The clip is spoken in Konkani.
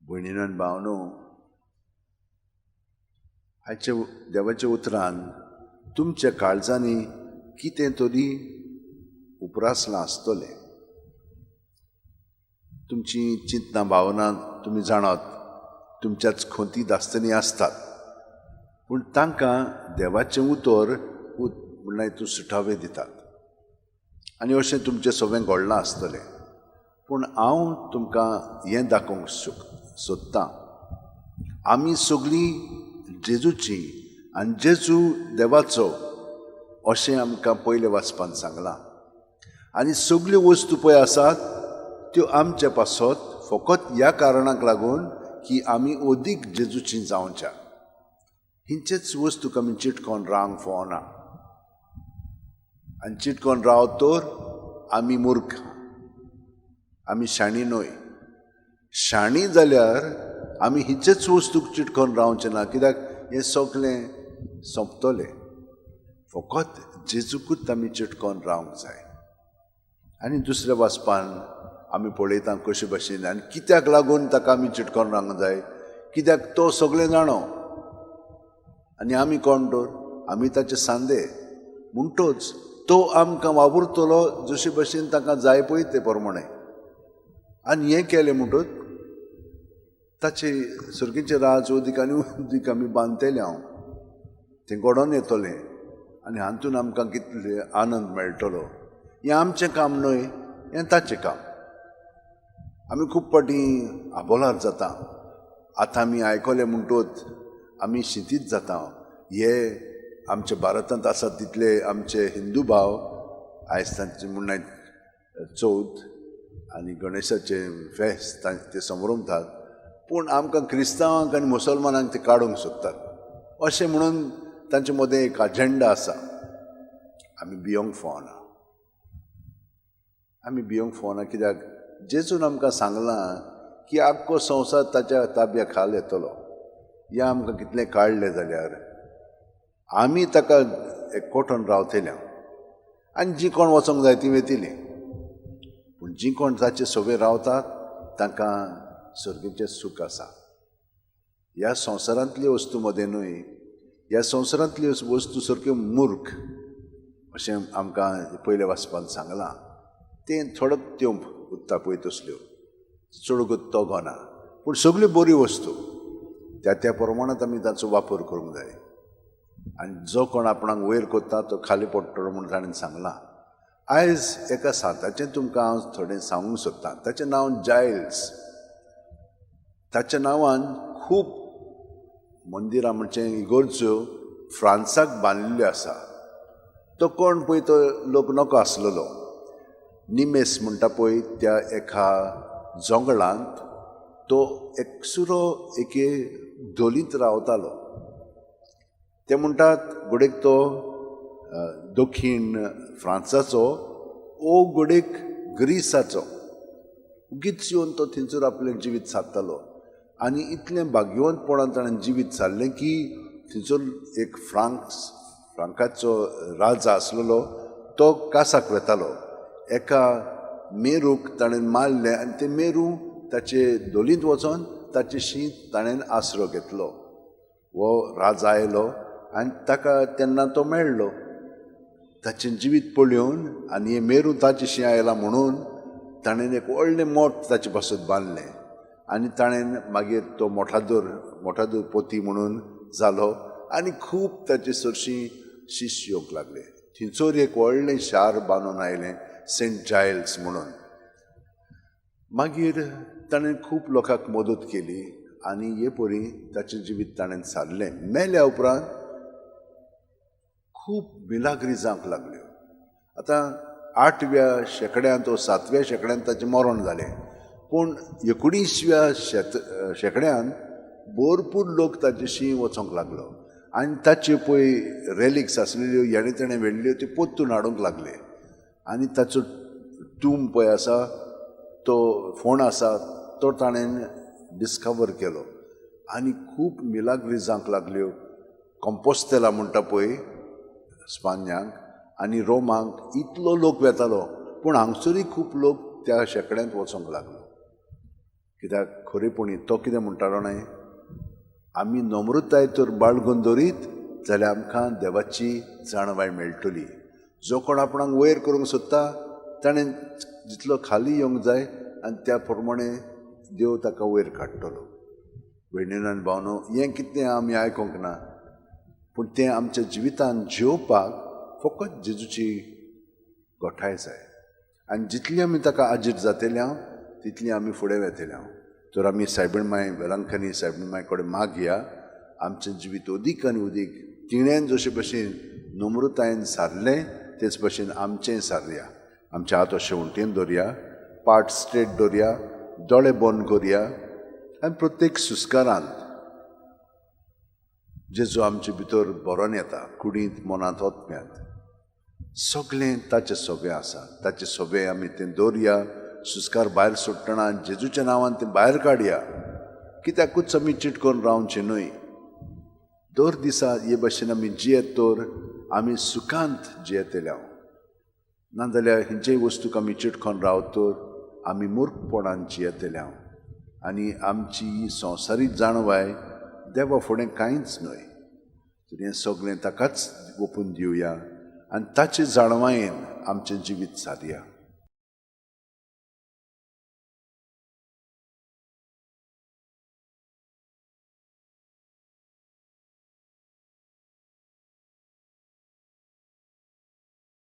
भयणीनो आनी भावनो, आयच्या देवाच्या उतरान तुमच्या काळजांनी कितें तरी उपरासलां आसतलें. तुमची चिंतना भावना तुमी जाणात, तुमच्याच खोंतीत आसतनी आसतात. पूण तांकां देवाचें उतर म्हणल्यार तूं सुटावे दितात. आनी अशें तुमचें सगळें घडलां आसतलें. पूण हांव तुमकां हें दाखोवंक सोदतां, आमी सगळीं जेजूची आनी जेजू देवाचो अशें आमकां पयले वाचपान सांगलां. आनी सगळ्यो वस्तू पळय आसात त्यो आमचे पासत फकत ह्या कारणाक लागून की आमी अदीक जेजूची जावच्या. हिंचेच वस्तूक आमी चिटकोन रावंक फावना. आनी चिटकोन रावत तर आमी मूर्ख, आमी शाणी न्हय. शाणी जाल्यार आमी हिंचेच वस्तूक चिटकोन रावचें ना, कित्याक हें सगळें सोंपतलें. फकत जेजूकूच आमी चिटकोन रावंक जाय. आनी दुसऱ्या वाचपान आमी पळयता कशे भाशेन आनी कित्याक लागून ताका आमी चिटकोन रावंक जाय. कित्याक तो सगळें जाणो आनी आमी कोण तर, आमी ताचे सांदे. म्हणटोच तो आमकां वावुरतलो जशे भाशेन ताका जाय पळय ते प्रमाणे. आनी हें केलें म्हणटच ताचे सर्गीचें राज अदीक आनी अदीक आमी बांदतले. हांव तें घडोवन येतलें आनी हातून आमकां कितले आनंद मेळटलो. हें आमचें काम न्हय, हें ताचें काम. आमी खूब पाटी आबोलार जाता. आतां आमी आयकलें म्हणटच आमी शिंतीत जाता. हे आमच्या भारतांत आसात तितले आमचे हिंदू भाव आयज तांचे म्हणल्यार चवथ आनी गणेशाचें फेस्त ते समरमतात. पूण आमकां क्रिस्तांवांक आनी मुसलमानांक ते काडूंक सोदतात. अशें म्हणून तांचे मदें एक अजेंडा आसा. आमी भियोंक फावना. आमी भियोंक फावना कित्याक जेजून आमकां सांगलां की आख्खो संवसार ताच्या ताब्या खाल येतलो. हें आमकां कितलें काडलें जाल्यार आमी ताका एकवटून रावतलीं. आनी जीं कोण वचोंक जाय तीं वेतीलीं. पूण जीं कोण ताचे सवे रावतात तांकां सर्गीचें सूख आसा. ह्या संवसारांतल्यो वस्तू मदें न्हय, ह्या संवसारांतल्यो वस्तू सारक्यो मूर्ख अशें आमकां पयले वाचपान सांगलां. तें थोडोच त्यो उत्ता पळय तसल्यो, चड गुत्तो गोना. पूण सगल्यो बऱ्यो वस्तू त्या त्या प्रमाणांत आमी ताचो वापर करूंक जाय. आनी जो कोण आपणाक वयर कोत्ता तो खाली पडटलो म्हूण ताणें सांगलां. आयज एका सांताचें तुमकां हांव थोडें सांगूंक सोदतां. ताचें नांव जायल्स. ताच्या नांवान खूब मंदिरां म्हणजे इगोर्ज्यो फ्रांसाक बांदिल्ल्यो आसा. तो कोण पळय तो लोक नको आसलेलो. निमेस म्हणटा पळय त्या एका जोंगळांत तो एकसुरो एके दोलींत रावतालो. ते म्हणटात घोडेक तो दक्षिण फ्रांसाचो ओ घोडेक ग्रीसाचो. उगीच येवन तो थंयसर आपलें जिवीत सादतालो. आनी इतलें भाग्यवंतपणान ताणें जिवीत सारलें की थंयसर एक फ्रांकाचो राजा आसलेलो तो कासाक वेतालो. एका मेरूक ताणें मारलें आनी तें मेरू ताचे दोलींत वचोन ताचे शीत ताणें आसरो घेतलो. हो राजा आयलो आनी ताका तेन्ना तो मेळ्ळो. ताचें जिवीत पळोवन आनी हें मेरू ताचे शी आयला म्हणून ताणें एक व्हडलें मोठ ताचे पासत बांदलें. आनी ताणें मागीर तो मोठादूर पोती म्हणून जालो आनी खूब ताचे चडशीं शिश्य येवंक लागले. थंयसर एक व्हडलें शार बांदून आयलें सेंट जायल्स म्हणून. मागीर ताणें खूब लोकांक मदत केली आनी हे परी ताचें जिवीत ताणें सारलें. मेल्या उपरांत खूब मिलाग्री जावंक लागल्यो. आतां 8व्या शेंकड्यांत वा 7व्या शेंकड्यांत ताचें मरण जालें. पूण 19व्या शेंकड्यांत भरपूर लोक ताचेशी वचोंक लागलो. आनी ताच्यो पळय रेलिक्स आसलेल्यो हेणे तेणें व्हेल्ल्यो त्यो पोत्तून हाडूंक लागले. आनी ताचो टूम पळय आसा तो फोण आसा तो ताणें डिस्कवर केलो. आनी खूब मिलाग्री जावंक लागल्यो. कंपोस्तेला म्हणटा पळय स्पान्यांक आनी रोमांक इतलो लोक वेतालो. पूण हांगसरूय खूब लोक त्या शेंकड्यांत वचोंक लागलो. कित्याक खरेपणी तो कितें म्हणटालो न्हय, आमी नम्रताय तर बाळगून दवरीत जाल्यार आमकां देवाची जाणवाय मेळटली. जो कोण आपणाक वयर करूंक सोदता ताणें जितलो खाली येवंक जाय आनी त्या प्रमाणे देव ताका वयर काडटलो. भयणीन आनी भावनो, हें कितें आमी आयकोंक ना, पूण तें आमच्या जिवितांत जेवपाक फकत जेजूची गोठाय जाय. आनी जितली आमी ताका आजीर जातली हांव तितली आमी फुडें वेतली हांव. तर आमी सायबीणमाय वेलांकनी सायबीणमाय कडेन मागया आमचें जिवीत अदीक आनी अदीक तिणेन जशे भशेन नम्रतायेन सारलें तेच भशेन आमचें सारया. आमचे हात अशे उलटेन दवरया, पाट स्ट्रेट दवरया, दोळे बंद करया आनी प्रत्येक सुस्कारांत जेजू आमचे भितर बरोवन येता, कुडींत मनांत ओतम्यांत सगळें ताचें सोबें आसा. ताचें सोबें आमी तें दवरया. सुस्कार भायर सोडटना जेजूच्या नांवान तें भायर काडया. कित्याकूच आमी चिटकोन रावचें न्हय. दर दिसा हे भशेन आमी जियेत तर आमी सुखांत जियेतले हांव. नाजाल्यार खंयच्याय वस्तूक आमी चिटकोन रावत तर आमी मूर्खपणान जियेतले हांव. आनी आमची ही संवसारीक जाणवाय देवा फुडें कांयच न्हय. तर हें सगळें ताकाच ओपून दिवया आनी ताचे जाणवायेन आमचें जिवीत सादया.